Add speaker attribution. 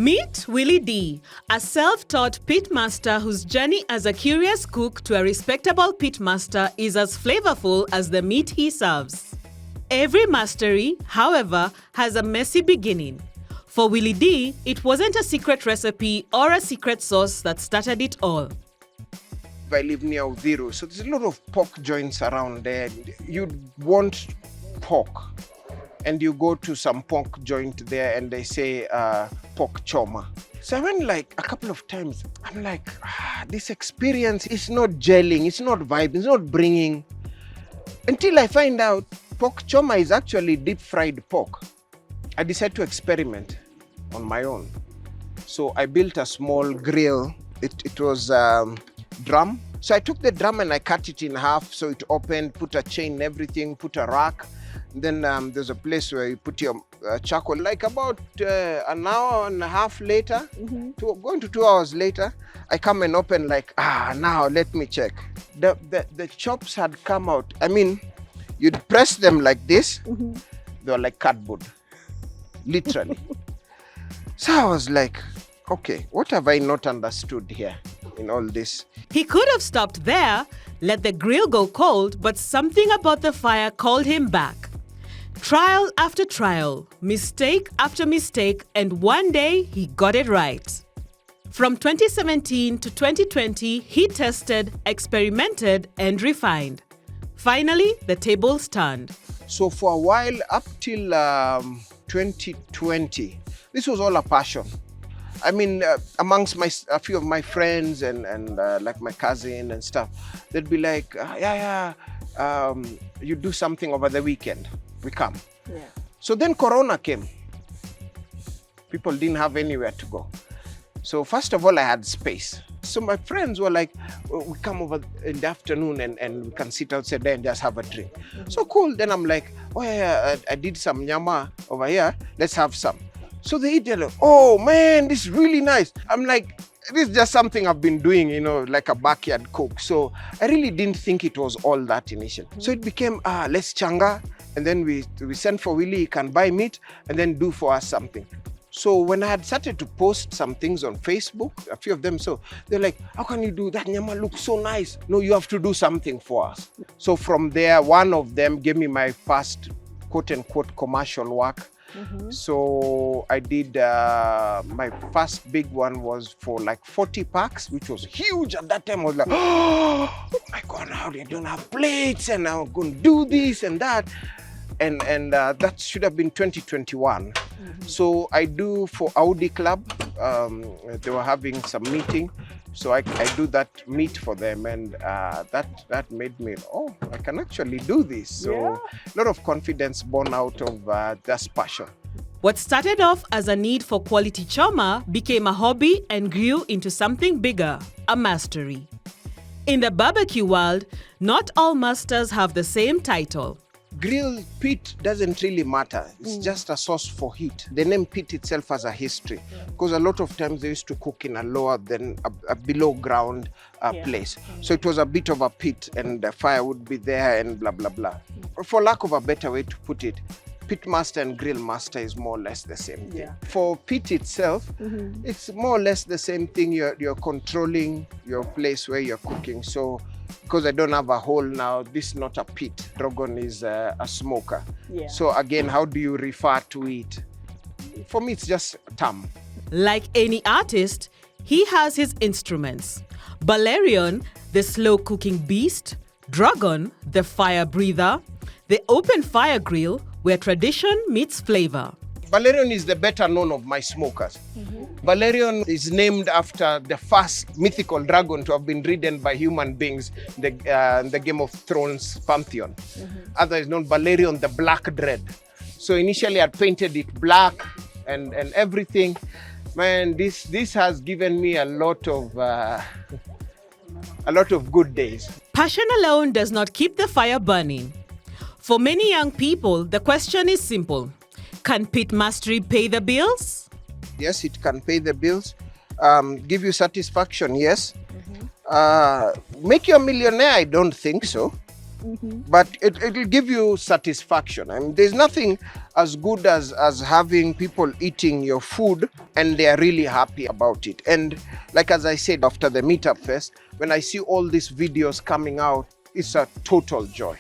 Speaker 1: Meet Willie D, a self-taught pitmaster whose journey as a curious cook to a respectable pitmaster is as flavorful as the meat he serves. Every mastery, however, has a messy beginning. For Willie D, it wasn't a secret recipe or a secret sauce that started it all.
Speaker 2: I live near Udhiru, so there's a lot of pork joints around there. You'd want pork, and you go to some pork joint there and they say pork choma. So I went like a couple of times. I'm like, this experience is not gelling, it's not vibing, it's not bringing. Until I find out pork choma is actually deep fried pork. I decided to experiment on my own. So I built a small grill. It was drum. So I took the drum and I cut it in half so it opened, put a chain and everything, put a rack. Then there's a place where you put your charcoal. Like about an hour and a half later, going to 2 hours later, I come and open like, now let me check. The chops had come out. I mean, you'd press them like this. They were like cardboard, literally. So I was like, okay, what have I not understood here in all this?
Speaker 1: He could have stopped there, let the grill go cold, but something about the fire called him back. Trial after trial, mistake after mistake, and one day he got it right. From 2017 to 2020, he tested, experimented, and refined. Finally, the tables turned.
Speaker 2: So for a while, up till 2020, this was all a passion. I mean, amongst a few of my friends and like my cousin and stuff, they'd be like, you do something over the weekend. We come. Yeah. So then Corona came. People didn't have anywhere to go. So first of all, I had space. So my friends were like, we come over in the afternoon and we can sit outside there and just have a drink. So cool. Then I'm like, I did some Nyama over here. Let's have some. So they eat, they're like, oh man, this is really nice. I'm like, this is just something I've been doing, like a backyard cook. So I really didn't think it was all that initial. So it became, let's changa. And then we sent for Willie, he can buy meat and then do for us something. So when I had started to post some things on Facebook, a few of them, so they're like, how can you do that? Nyama looks so nice. No, you have to do something for us. So from there, one of them gave me my first quote unquote commercial work. So I did, my first big one was for like 40 packs, which was huge at that time. I was like, oh my God, now they don't have plates and I'm going to do this and that. And that should have been 2021. So I do for Audi Club, they were having some meeting. So I do that meet for them, and that made me, I can actually do this. So a lot of confidence born out of this passion.
Speaker 1: What started off as a need for quality choma became a hobby and grew into something bigger, a mastery. In the barbecue world, not all masters have the same title.
Speaker 2: Grill pit doesn't really matter. It's just a source for heat. The name pit itself has a history, because a lot of times they used to cook in a lower than a below ground place. So it was a bit of a pit and the fire would be there and blah, blah, blah. For lack of a better way to put it, pitmaster and grill master is more or less the same thing. For pit itself, it's more or less the same thing. You're controlling your place where you're cooking. So because I don't have a hole now, this is not a pit. Rogon is a smoker. So again, how do you refer to it? For me, it's just a term.
Speaker 1: Like any artist, he has his instruments. Balerion, the slow cooking beast. Dragon, the fire breather. The open fire grill, where tradition meets flavor.
Speaker 2: Valerian is the better known of my smokers. Valerian is named after the first mythical dragon to have been ridden by human beings, the Game of Thrones pantheon. Otherwise known Valerian the Black Dread. So initially I painted it black and everything. Man, this has given me a lot of good days.
Speaker 1: Passion alone does not keep the fire burning. For many young people, the question is simple. Can pit mastery pay the bills?
Speaker 2: Yes, it can pay the bills. Give you satisfaction, yes. Make you a millionaire, I don't think so. but it'll give you satisfaction. I mean, there's nothing as good as having people eating your food and they are really happy about it. And like as I said, after the meetup fest, when I see all these videos coming out, it's a total joy.